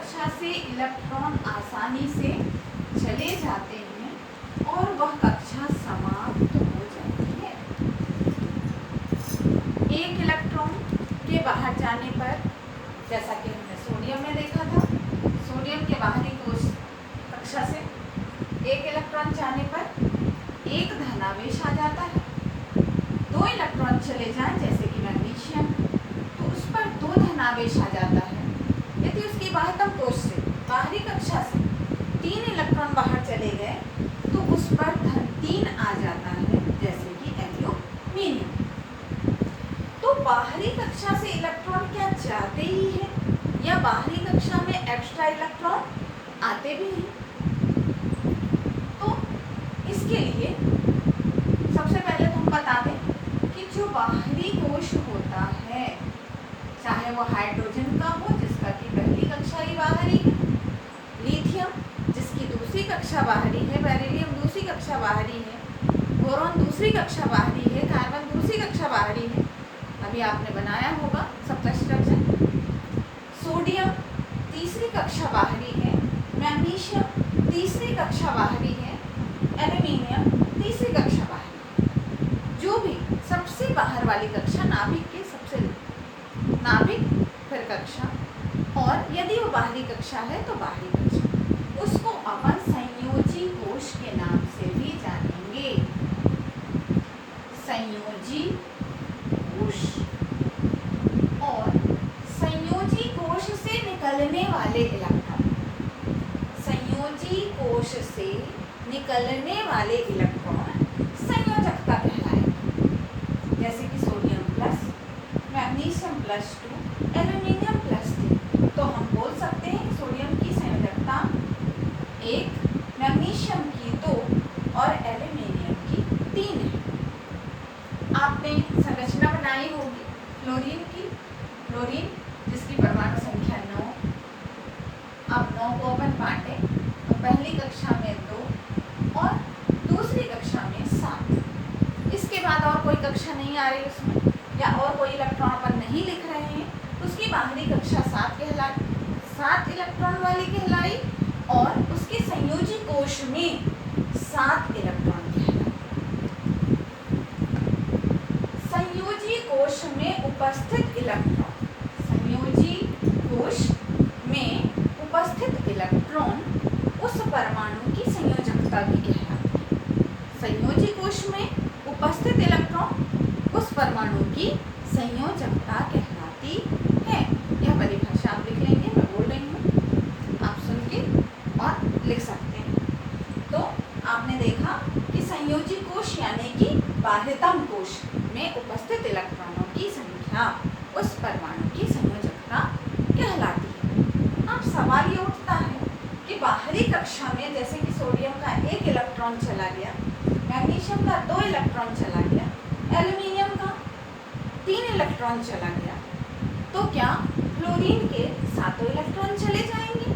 कक्षा से इलेक्ट्रॉन आसानी से चले जाते हैं और वह कक्षा समाप्त हो जाती है। एक इलेक्ट्रॉन के बाहर जाने पर, जैसा कि हमने सोडियम में देखा था, सोडियम के बाहरी कोश कक्षा से एक इलेक्ट्रॉन जाने पर एक धनावेश आ जाता है। दो इलेक्ट्रॉन चले जाएं, जैसे कि मैग्नीशियम, तो उस पर दो धनावेश आ जाता है। यदि उसकी बाह्यतम कोश से, बाहरी कक्षा से तीन इलेक्ट्रॉन बाहर चले गए तो उस पर धन 3 आ जाता है, जैसे कि एल्यूमिनियम। तो बाहरी कक्षा से इलेक्ट्रॉन क्या जाते ही हैं या बाहरी कक्षा में एक्स्ट्रा इलेक्ट्रॉन आते भी हैं? तो इसके लिए सबसे पहले तो हम बता दें कि जो बाहरी कोश होता है, चाहे वो हाइड्रोजन का हो जिसका कि पहली कक्षा ही बाहरी है, लिथियम जिसकी दूसरी कक्षा बाहरी है, बेरिलियम दूसरी कक्षा बाहरी है, बोरॉन दूसरी कक्षा बाहरी है, कार्बन दूसरी कक्षा बाहरी है, अभी आपने बनाया होगा सबका स्ट्रक्चर। सोडियम तीसरी कक्षा बाहरी है, मैग्नीशियम तीसरी कक्षा बाहरी है, एल्यूमिनियम तीसरी कक्षा बाहरी है। जो भी सबसे बाहर वाली कक्षा, नाभिक के सबसे नाभिक फिर कक्षा, और यदि वो बाहरी कक्षा है तो बाहरी कक्षा, उसको अपन संयोजी कोश के नाम से भी जानेंगे। संयोजी कोश। और संयोजी कोश से निकलने वाले इलेक्ट्रॉन, संयोजी कोश से निकलने वाले इलेक्ट्रॉन संयोजकता कहलाएंगे। जैसे कि सोडियम प्लस, मैग्नीशियम +2, एल्यूमिनियम +3। तो हम बोल सकते हैं कि सोडियम की संयोजकता 1, मैग्नीशियम की 2 और एल्यूमिनियम की 3 है। आपने संरचना बनाई होगी फ्लोरीन की, फ्लोरीन जिसकी परमाणु संख्या 9। अब 9 को अपन बांटे तो पहली कक्षा में 2 और दूसरी कक्षा में 7। इसके बाद और कोई कक्षा नहीं आ रही उसमें, या और कोई इलेक्ट्रॉन अपन नहीं लिख रहे हैं, उसकी बाहरी कक्षा 7 कहलाई, 7 इलेक्ट्रॉन वाली कहलाई, और उसके संयोजी कोश में 7 इलेक्ट्रॉन कहलाई। संयोजी कोश में उपस्थित इलेक्ट्रॉन, संयोजी कोश में उपस्थित इलेक्ट्रॉन उस परमाणु की संयोजकता भी कहलाती है। संयोजी कोश में उपस्थित इलेक्ट्रॉन उस परमाणु की संयोजकता कहलाती है। यह परिभाषा आप लिख लेंगे, मैं बोल रही हूँ, आप सुन के और लिख सकते हैं। तो आपने देखा कि संयोजी कोश यानी कि बाह्यतम कोश में उपस्थित इलेक्ट्रॉनों की संख्या उस परमाणु की संयोजकता कहलाती है। अब सवाल ये उठता है कि बाहरी कक्षा में जैसे कि सोडियम का 1 इलेक्ट्रॉन चला गया, मैग्नीशियम का 2 इलेक्ट्रॉन चला गया, एल्यूमिनियम का 3 इलेक्ट्रॉन चला गया, तो क्या फ्लोरीन के 7 इलेक्ट्रॉन चले जाएंगे?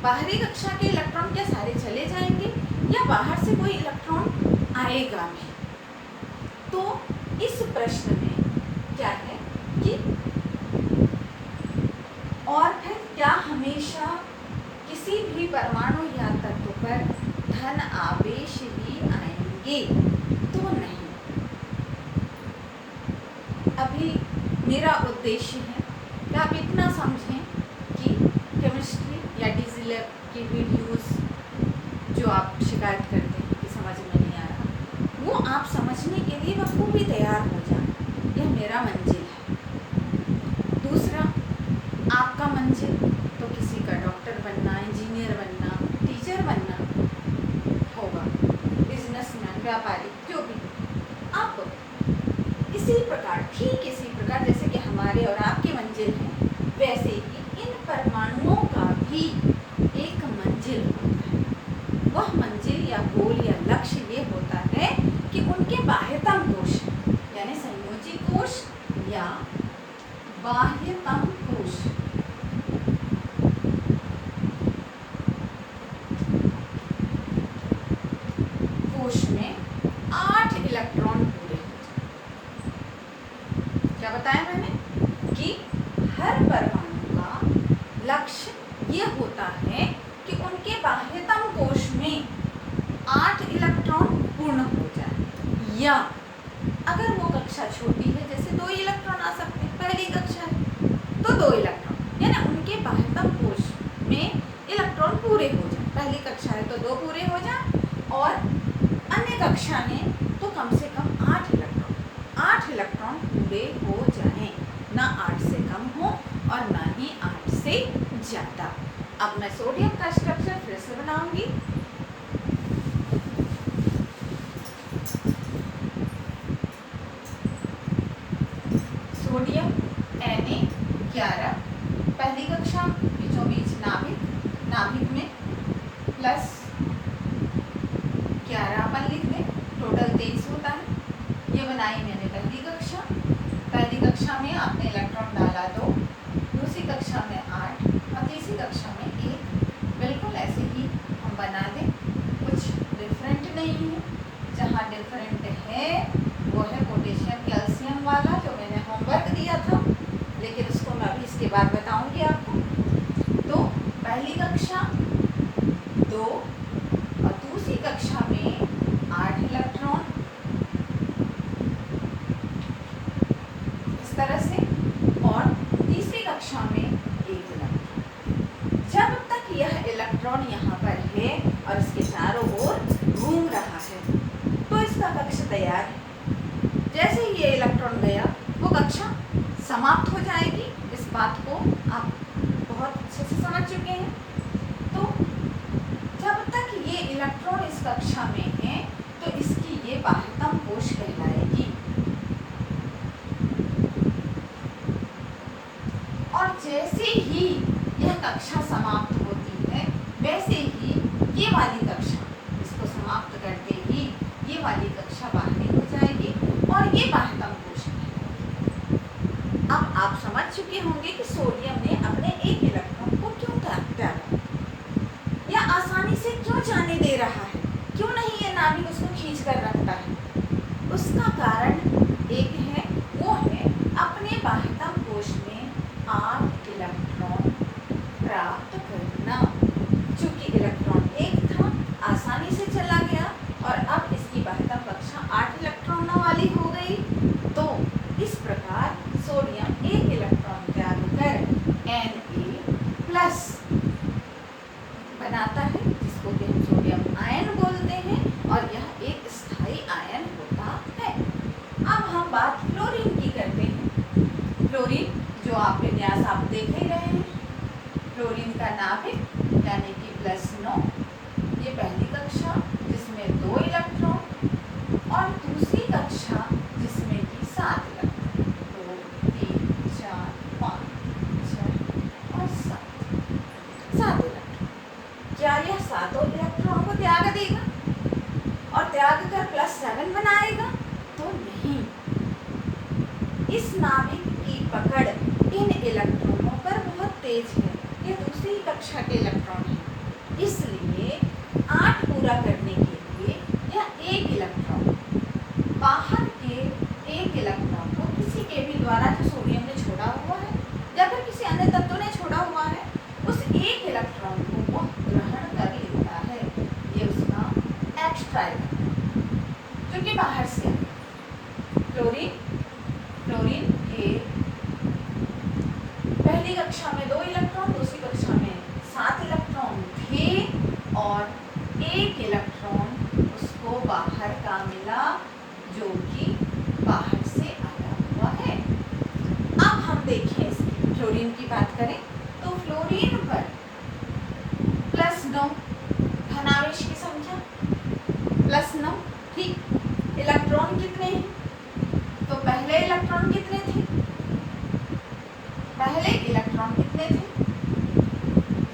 बाहरी कक्षा के इलेक्ट्रॉन क्या सारे चले जाएंगे या बाहर से कोई इलेक्ट्रॉन आएगा भी? तो इस प्रश्न में क्या है कि और फिर क्या हमेशा किसी भी परमाणु या तत्व पर धन आवेश ही आएंगे? तो नहीं। अभी मेरा उद्देश्य है कि आप इतना समझें कि केमिस्ट्री या डीजी लैब की वीडियोस जो आप शिकायत करते हैं कि समझ में नहीं आ रहा, वो आप समझने के लिए बखूबी तैयार हो जाए। यह मेरा मंजिल है। दूसरा, आपका मंजिल तो किसी का डॉक्टर बनना, इंजीनियर बनना, टीचर बनना होगा, बिजनेसमैन, व्यापारी, जो भी। आप इसी प्रकार, ठीक इसी प्रकार जैसे कि हमारे और आपके मंजिल हैं, वैसे ही इन परमाणुओं का भी एक मंजिल होता है। वह मंजिल या गोल या लक्ष्य ये होता है कि उनके बाह्यतम कोश यानी संयोजी कोश या बाह्यतम कोश में 8 इलेक्ट्रॉन पूरे हो जाए। क्या बताया मैंने कि हर परमाणु का लक्ष्य या अगर वो कक्षा छोटी है, जैसे 2 इलेक्ट्रॉन आ सकते हैं, पहली कक्षा है तो 2 इलेक्ट्रॉन, यानी उनके बाह्यतम कोश में इलेक्ट्रॉन पूरे हो जाए। पहली कक्षा है तो 2 पूरे हो जाए, और अन्य कक्षा है तो कम से कम 8 इलेक्ट्रॉन पूरे हो जाएं, ना 8 से कम हो और ना ही 8 से ज़्यादा। अब मैं सोडियम का स्ट्रक्चर फिर से बनाऊंगी। सोडियम Na11, पहली कक्षा बीचों बीच नाभिक में प्लस 11 अपन लिख दें, टोटल 23 होता है। ये बनाई मैंने पहली कक्षा में आपने इलेक्ट्रॉन डाला 2, दूसरी कक्षा में 8 और तीसरी कक्षा में 1। बिल्कुल ऐसे ही हम बना दें, कुछ डिफरेंट नहीं है। जहाँ डिफरेंट है वो है पोटेशियम कैल्शियम वाला, जो मैंने होमवर्क दिया था, लेकिन उसको मैं अभी इसके बाद बताऊंगी आपको। तो पहली कक्षा 2 और दूसरी कक्षा में 8 इलेक्ट्रॉन, इस तरह से, और तीसरी कक्षा में 1 इलेक्ट्रॉन। जब तक यह इलेक्ट्रॉन यहाँ पर है और इसके चारों ओर घूम रहा है तो इसका कक्षा तैयार है। जैसे ही ये इलेक्ट्रॉन गया वो कक्षा समाप्त हो जाएगी। इस बात को आप बहुत अच्छे से समझ चुके हैं। तो जब तक ये इलेक्ट्रॉन इस कक्षा में है तो इसकी ये बाह्यतम कोश कहलाएगी, और जैसे ही यह कक्षा समाप्त होती है वैसे ही ये वाली कक्षा, इसको समाप्त करते ही ये वाली कक्षा बाहरी हो जाएगी और ये बाह्यतम कोश कहलाएगी। अब आप समझ चुके होंगे कि सोडियम ने अपने 1 इलेक्ट्रॉन को क्यों त्यागा, या आसानी से क्यों जाने दे रहा है, क्यों नहीं ये नाभिक उसको खींच कर रखता है। उसका कारण एक है, वो है अपने बाह्यतम कोश में 8 इलेक्ट्रॉन प्राप्त करना। चूंकि इलेक्ट्रॉन 1 था, आसानी से चला गया, और अब इसकी बाह्यतम कक्षा 8 इलेक्ट्रॉनों वाली हो गई। तो इस प्रकार सोडियम 1 इलेक्ट्रॉन त्याग कर Na+ बनाता है, जिसको कि हम सोडियम आयन बोलते हैं, और यह एक स्थायी आयन होता है। अब हम बात फ्लोरीन की करते हैं। फ्लोरीन जो आप विन्यास आप देख ही रहे हैं, फ्लोरीन का नाभिक यानी कि +9, ये पहली कक्षा जिसमें 2 इलेक्ट्रॉन, और दूसरी कक्षा जिसमें कि 7 इलेक्ट्रॉन, 2, 3, 4, 5, 6 और 7 इलेक्ट्रॉन। क्या यह 7 इलेक्ट्रॉन को त्याग देगा और त्याग कर +7 बनाएगा? तो नहीं। इस नाभिक की पकड़ इन इलेक्ट्रॉनों पर बहुत तेज है। ये दूसरी कक्षा के इलेक्ट्रॉन हैं, इसलिए 8 पूरा करने के लिए यह 1 इलेक्ट्रॉन, बाहर के 1 इलेक्ट्रॉन को किसी के भी द्वारा जो सोडियम ने छोड़ा हुआ है या फिर किसी अन्य तत्व ने छोड़ा हुआ है, उस 1 इलेक्ट्रॉन को वो ग्रहण कर लेता है। ये उसका एक्स्ट्रा इलेक्ट्रॉन जो कि बाहर से है। फ्लोरीन के पहली कक्षा में 2 इलेक्ट्रॉन, दूसरी कक्षा में 7 इलेक्ट्रॉन थे, और 1 इलेक्ट्रॉन उसको बाहर का मिला जो कि बाहर से आया हुआ है। अब हम देखें इसकी फ्लोरीन की बात करें तो फ्लोरीन पर +9 धनावेश की संख्या, +9, ठीक। इलेक्ट्रॉन कितने हैं? तो पहले इलेक्ट्रॉन कितने थे? पहले इलेक्ट्रॉन कितने थे?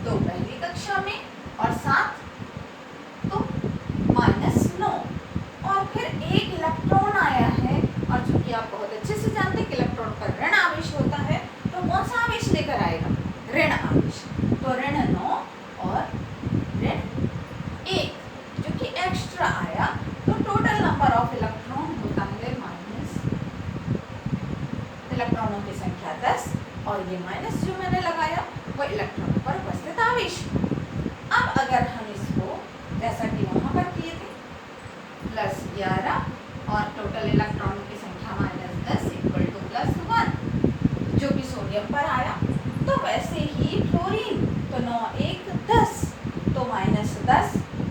2 पहली कक्षा में और 7, तो 10।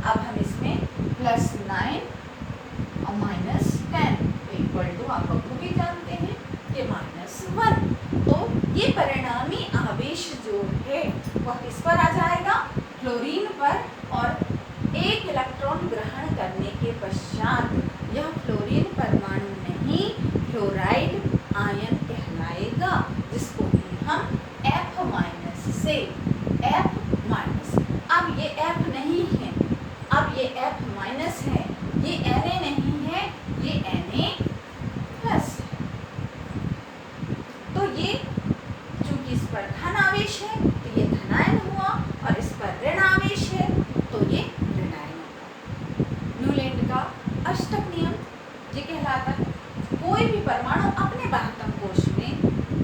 अब हम इसमें +9 और -10 इक्वल टू आप लोग को भी जानते हैं कि -1। तो ये परिणामी आवेश जो है वह किस पर आ जाएगा, फ्लोरीन पर, और एक इलेक्ट्रॉन ग्रहण करने के पश्चात यह फ्लोरीन परमाणु नहीं फ्लोराइड आयन कहलाएगा, जिसको भी हम F- से F-, अब ये F नहीं है, अब ये F- है, ये Na नहीं है, ये Na+ है। तो ये चूंकि इस पर धन आवेश है तो ये धनायन हुआ, और इस पर ऋण आवेश है तो ये ऋणायन हुआ। न्यूलैंड का अष्टक नियम ये कहलाता है कोई भी परमाणु अपने बाह्यतम कोश में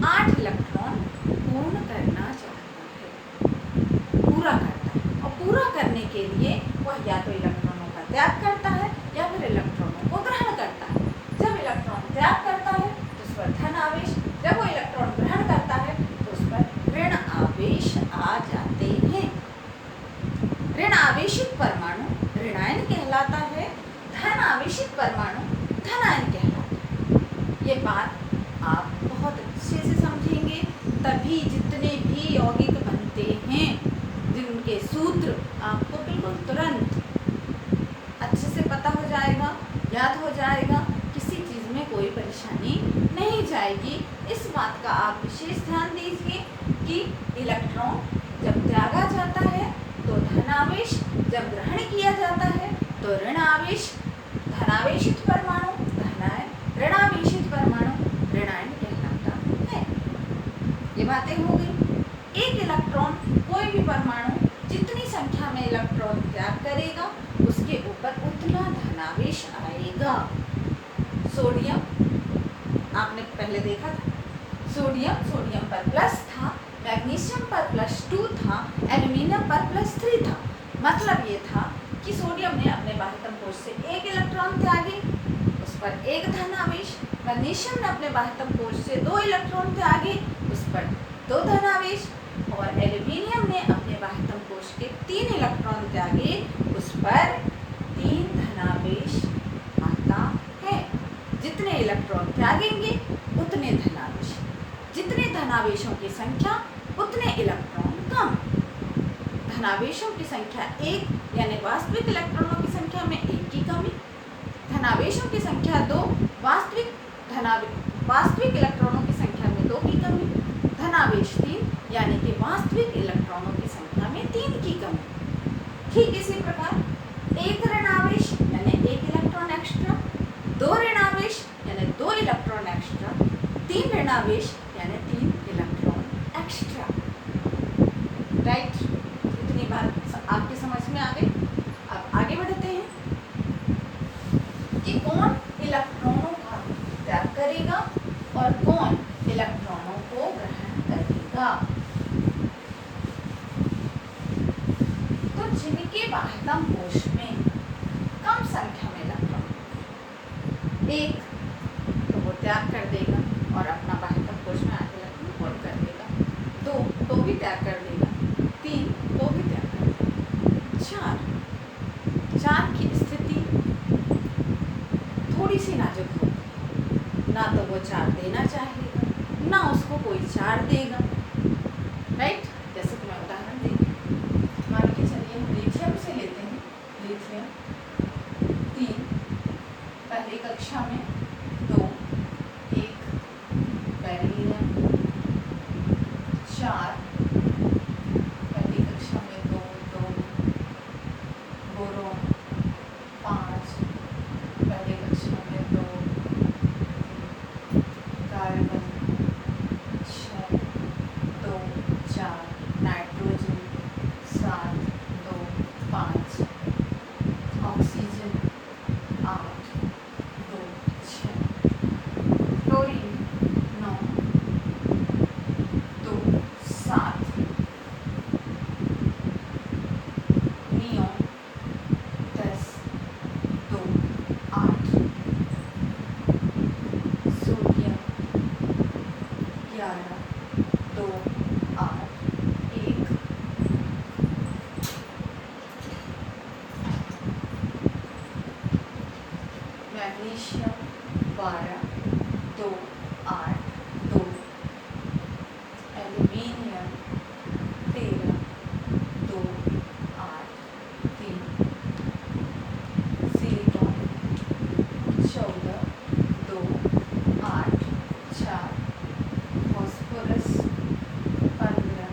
8 इलेक्ट्रॉन पूर्ण करना चाहता है, पूरा करता है, और पूरा करने के लिए वह या तो इलेक्ट्रॉनों का त्याग करता है या फिर इलेक्ट्रॉनों को ग्रहण करता है। जब इलेक्ट्रॉन त्याग करता है तो उस पर धन आवेश, जब वो इलेक्ट्रॉन ग्रहण करता है तो उस पर ऋण आवेश आ जाते हैं। ऋण आवेशित परमाणु ऋणायन कहलाता है, धन आवेशित परमाणु धनायन कहलाता है। ये बात आप बहुत अच्छे से समझेंगे, तभी जितने भी यौगिक बनते हैं जिनके सूत्र आपको बिल्कुल तुरंत अच्छे से पता हो जाएगा, याद हो जाएगा, किसी चीज़ में कोई परेशानी नहीं जाएगी। इस बात का आप विशेष ध्यान दीजिए कि इलेक्ट्रॉन जब त्यागा जाता है तो धनावेश, जब ग्रहण किया जाता है तो ऋण आवेश, धनावेशित परमाणु धनायन, ऋणावेशित परमाणु ऋणायन कहलाता है। ये बातें हो गई। एक इलेक्ट्रॉन, कोई भी परमाणु जितनी संख्या में इलेक्ट्रॉन त्याग करेगा उसके ऊपर उतना धनावेश आएगा। सोडियम आपने पहले देखा था, सोडियम पर प्लस था, मैग्नीशियम पर +2 था, एल्युमिनियम पर +3 था। मतलब ये था कि सोडियम ने अपने बाह्यतम कोश से 1 इलेक्ट्रॉन त्यागे, उस पर 1 धनावेश, मैग्नीशियम ने अपने बाह्यतम कोश से 2 इलेक्ट्रॉन त्यागे, उस पर 2 धनावेश, और एल्युमिनियम ने अपने बाह्यतम कोश के 3 इलेक्ट्रॉन त्यागे, उस पर 3 धनावेश आता है। जितने इलेक्ट्रॉन त्यागेंगे उतने धनावेश, जितने धनावेशों की संख्या उतने इलेक्ट्रॉन कम। धनावेशों की संख्या 1 यानी वास्तविक इलेक्ट्रॉनों की संख्या में 1 की कमी, धनावेशों की संख्या 2 वास्तविक इलेक्ट्रॉनों की संख्या में 2 की कमी, धनावेश 3 यानी कि वास्तविक इलेक्ट्रॉनों की संख्या में 3 की कमी। ठीक इसी प्रकार 1 ऋणावेश यानी 1 इलेक्ट्रॉन एक्स्ट्रा, 2 ऋणावेश यानी 2 इलेक्ट्रॉन एक्स्ट्रा, 3 ऋणावेश यानी 3 इलेक्ट्रॉन एक्स्ट्रा। राइट, इतनी बात आपकी समझ में आ गई। अब आगे बढ़ते हैं कि कौन इलेक्ट्रॉनों का त्याग करेगा और कौन इलेक्ट्रॉनों को ग्रहण करेगा। तो जिनके बाह्यतम कोश में कम संख्या में इलेक्ट्रॉन, 1 तो वो त्याग कर देगा और अपना बाह्यतम कोश में 8 इलेक्ट्रॉन पूर्ण कर देगा, 2 तो भी त्याग कर देगा, 3 तो भी त्याग कर देगा, 4 की स्थिति थोड़ी सी नाजुक होगी, ना तो वो 4 देना चाहेगा, ना उसको कोई 4 देगा। राइट, जैसे कि मैं उदाहरण देंगे, मान के चलिए हम लिथियम से लेते हैं, लिथियम 3, पहली कक्षा में 2, 1 बेरिलियम, 4 पहली कक्षा में 2 बोरोन, 5 पहली कक्षा में 2 carbon, 6 2 4 nitrogen, 7 2 5 oxygen, 8 2 6 chlorine, 9 2 7 neon, magnesium 12 2 8 2, aluminium 13 2 8 3, silicon 14 2 8 4, phosphorus 15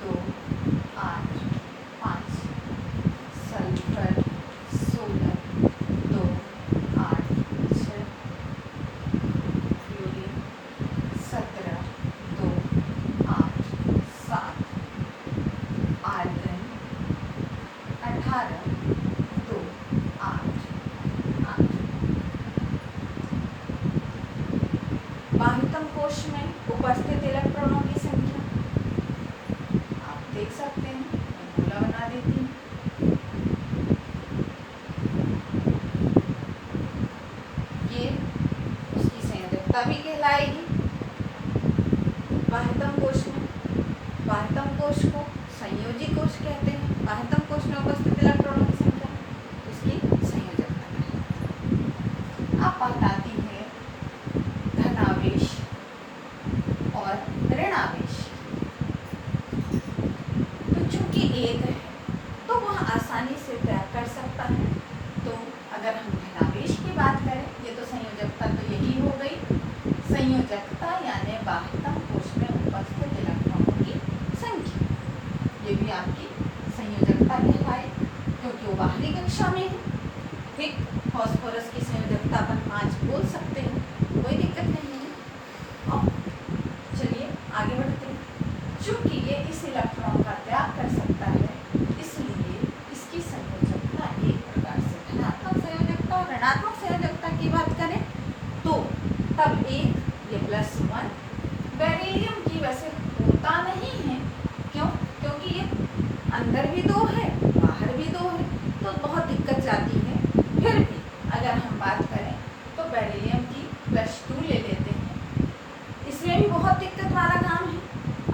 2 8 5, sulphur 16 2 8 6, fluorine 17 2 8 7, argon 18 2 8 8। बाह्यतम कोश में उपस्थित इलेक्ट्रॉनों की संख्या आप देख सकते हैं, मैं गोला बना देती हूँ। ये उसकी संयोजकता भी कहलाएगी। बाह्यतम कोश में, बाह्यतम कोश को संयोजी कोश कहते हैं। बाह्यतम कोश में उपस्थित इलेक्ट्रॉनों की संख्या उसकी संयोजकता कहलाएगी। अब बात आती है धनावेश और ऋणावेश। तो चूंकि एक है तो वह आसानी से त्याग कर सकता है। तो अगर हम धनावेश की बात करें, ये तो संयोजकता तो यही हो गई। संयोजकता यानी बाह्यतम कोश में उपस्थित इलेक्ट्रॉनों की संख्या, ये भी आपकी संयोजकता कहलाए क्योंकि वो बाहरी कक्षा में है। ठीक, फॉस्फोरस की संयोजकता अपन 5 बोल सकते हैं, कोई दिक्कत नहीं है। अब चलिए आगे बढ़ते हैं। चूंकि ये इस इलेक्ट्रॉन का त्याग कर सकता है, इसलिए इसकी संयोजकता एक प्रकार से धनात्मक संयोजकता और ऋणात्मक संयोजकता की बात करें तो तब एक ये +1 बेरिलियम की वैसे होता नहीं है। क्यों? क्योंकि ये अंदर भी 2 है, बाहर भी 2 है, तो बहुत दिक्कत जाती है। फिर भी अगर हम बात करें तो बेरिलियम की +2 ले लेते हैं। इसमें भी बहुत दिक्कत वाला काम है,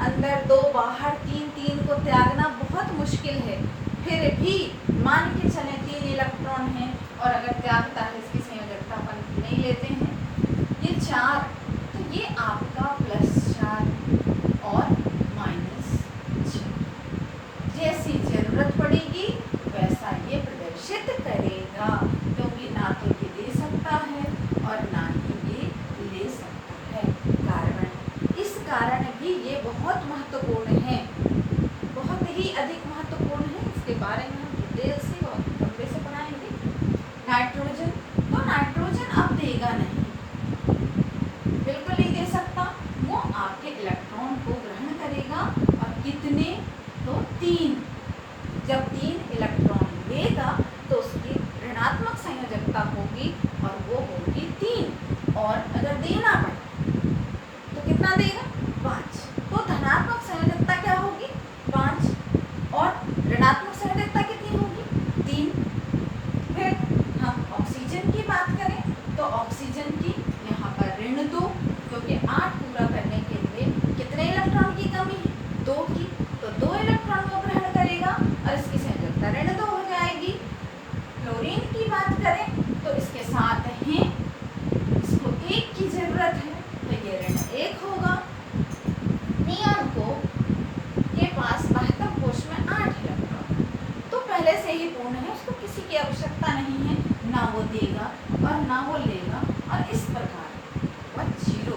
अंदर 2 बाहर 3, 3 को त्यागना बहुत मुश्किल है। फिर भी मान के चले 3 इलेक्ट्रॉन हैं और अगर त्यागता है इसकी संयोजकता अपन नहीं लेते हैं, ये 4, तो ये आपका +4 और -6 जैसी जरूरत पड़ेगी वैसा ये प्रदर्शित करेगा, क्योंकि ना तो ये दे सकता है और ना ही ये ले सकता है कार्बन। इस कारण भी ये बहुत महत्वपूर्ण है, बहुत ही अधिक महत्वपूर्ण है। इसके बारे में हम डिटेल से और लंबे से पढ़ाएंगे। नाइट्रोजन, तो नाइट्रोजन अब देगा नहीं, बिल्कुल नहीं दे सकता। वो आपके इलेक्ट्रॉन को ग्रहण करेगा और कितने, तो 3। जब 3 इलेक्ट्रॉन लेगा तो उसकी ऋणात्मक संयोजकता होगी और वो होगी 3। और अगर देना पड़े तो कितना देगा, 5। तो धनात्मक संयोजकता क्या होगी, 5 और ऋणात्मक संयोजकता कितनी होगी, 3। फिर हम ऑक्सीजन की बात करें तो ऑक्सीजन की यहाँ पर ऋण 2, क्योंकि 8 पूरा करने के लिए कितने इलेक्ट्रॉन की कमी है, 2 की, तो 2 इलेक्ट्रॉन को ग्रहण करेगा और इसकी संयोजकता ऋण 2 हो जाएगी। क्लोरीन की बात करें तो इसके साथ ही इसको 1 की जरूरत है, तो ये ऋण 1 होगा। नियॉन को के पास बाह्यतम कोश में 8 इलेक्ट्रॉन, तो पहले से ही पूर्ण है, उसको किसी की आवश्यकता नहीं है, ना वो देगा और ना वो लेगा, और इस प्रकार वह 0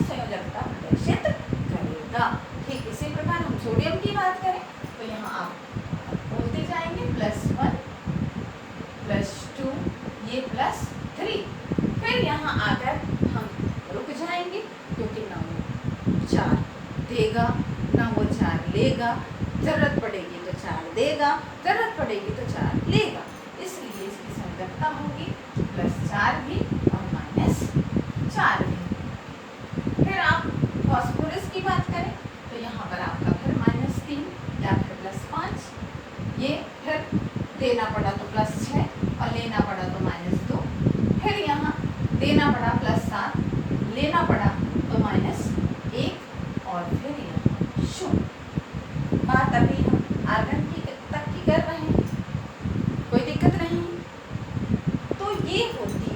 संयोजकता प्रदर्शित करेगा। ठीक इसी प्रकार हम सोडियम की बात करें तो यहाँ आप बोलते जाएंगे +1 +2 ये +3। फिर यहाँ आकर हम रुक जाएंगे क्योंकि ना वो 4 देगा ना वो 4 लेगा, जरूरत पड़ेगी तो 4 देगा, जरूरत पड़ेगी तो 4 लेगा, इसलिए इसकी संयोजकता होगी +4 भी और -4 भी। फिर आप फॉस्फोरस की बात करें तो यहाँ पर आपका फिर -3 या फिर +5, ये फिर देना पड़ा तो +6 और लेना पड़ा तो -2, फिर यहाँ देना पड़ा +7, लेना पड़ा तो -1 और फिर यहाँ 0। बात अभी हम आर्गन की तक की कर रहे हैं, कोई दिक्कत नहीं। तो ये होती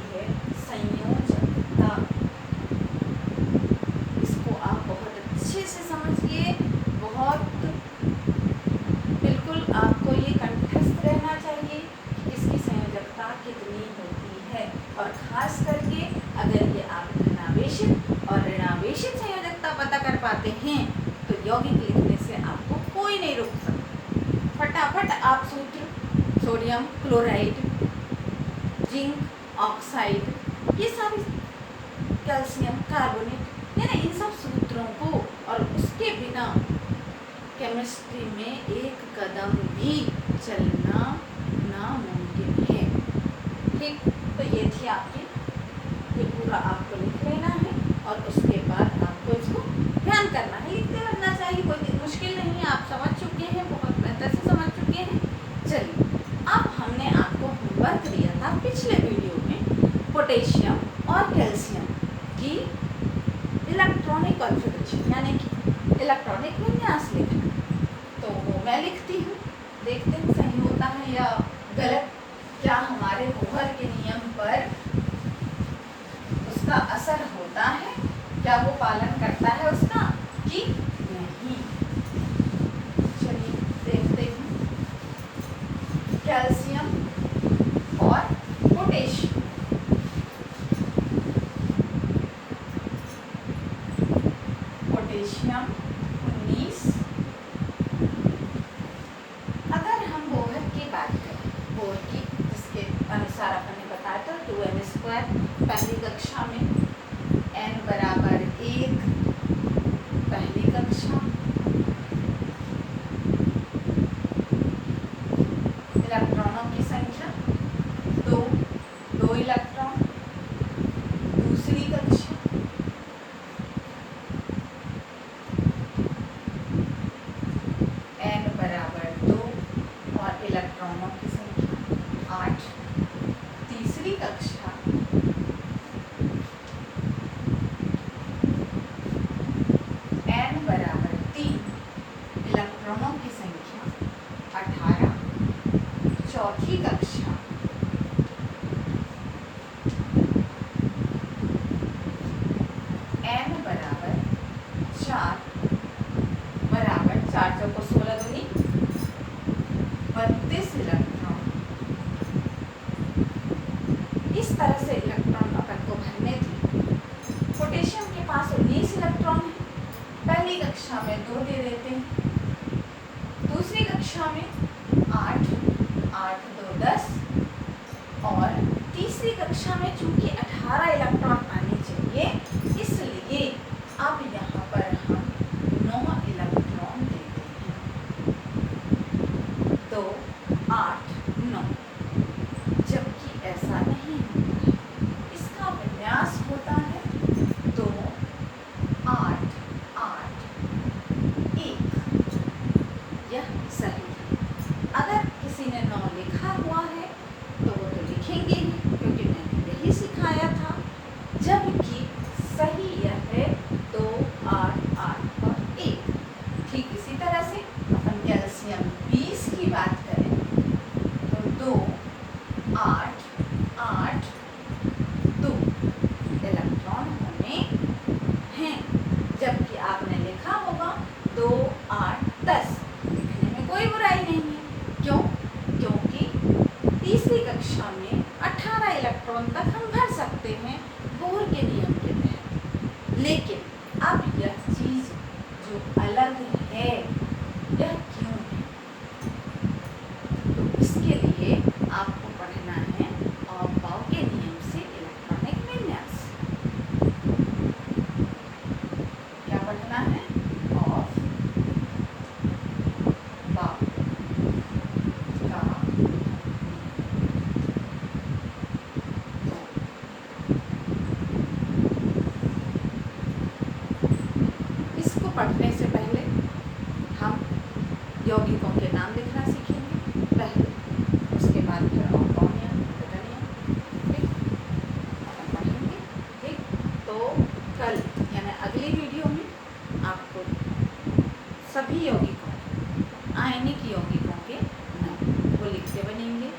सोडियम क्लोराइड, जिंक ऑक्साइड, ये सारी कैल्शियम कार्बोनेट, यानी इन सब सूत्रों को और उसके बिना केमिस्ट्री में एक कदम भी चलना नामुमकिन है। ठीक, तो ये थी आपकी, ये पूरा आपको लिख लेना है और उसके बाद आपको इसको ध्यान करना है, लिखते रहना चाहिए, कोई मुश्किल नहीं है, आप समझ चुके हैं, बहुत बेहतर से समझ चुके हैं। चलिए, अब हमने आपको होमवर्क दिया था पिछले वीडियो में पोटेशियम और कैल्शियम की इलेक्ट्रॉनिक कॉन्फ़िगरेशन, यानी कि इलेक्ट्रॉनिक विन्यास लिखना। तो वो मैं लिखती हूँ, देखते हैं सही होता है या गलत, क्या हमारे बोहर के नियम पर उसका असर होता है, क्या वो पालन करता है उसका कि नहीं। चलिए देखते हैं, कैल्शियम और पोटेशियम। पोटेशियम 19, अगर हम बोहर की बात करें, बोहर की जिसके अनुसार आपने बताया था 2n², पहली कक्षा में n बराबर 1, पहली कक्षा, इलेक्ट्रॉनों की संख्या 2 इलेक्ट्रॉन, दूसरी कक्षा n बराबर 2 और इलेक्ट्रॉनों की संख्या 8, तीसरी कक्षा n बराबर 3, इलेक्ट्रॉनों की संख्या 18, चौथी कक्षा n बराबर 4, बराबर 4 चौको 16 दूनी 32 इलेक्ट्रॉन। इस तरह से इलेक्ट्रॉन अपन को भरने थे। पोटेशियम के पास 19 इलेक्ट्रॉन है, पहली कक्षा में 2 दे देते हैं, दूसरी कक्षा में 8, 8 2 10, और तीसरी कक्षा में चूंकि 18 इलेक्ट्रॉन आने चाहिए, इसलिए अब यहाँ पर हम 9 इलेक्ट्रॉन देते हैं, 2 8 9, जबकि ऐसा नहीं होता है, इसका विन्यास होता है 2 8 8 1, यह सही है। अगर किसी ने 9 लिखा हुआ है तो वो तो लिखेंगे ही, क्योंकि मैंने यही सिखाया था, जबकि सही यह है 2 8 8 और 1। ठीक इसी तरह से अपन कैल्शियम 20 की बात करें तो 2 8 8 2 इलेक्ट्रॉन होने हैं, जबकि आपने लिखा होगा 2 8 10, लिखने में कोई बुराई नहीं है। क्यों? क्योंकि तीसरी कक्षा में 18 इलेक्ट्रॉन तक हम भर सकते हैं बोहर के नियम के तहत, लेकिन अब यह चीज जो अलग है, यह क्यों है? तो इसके लिए आपको पढ़ना है ऑफ-बाउ के नियम से इलेक्ट्रॉनिक विन्यास। क्या पढ़ना है? ऑफ-बाउ का इसको पढ़ने से पहले हम यौगिकों के नाम लिखना सीखेंगे पहले, उसके बाद फिर ऑफ-बाउ नियम, ठीक अपन पढ़ेंगे। ठीक, तो कल यानी अगली वीडियो में आपको सभी यौगिकों, आयनिक यौगिकों के नाम वो लिखते बनेंगे।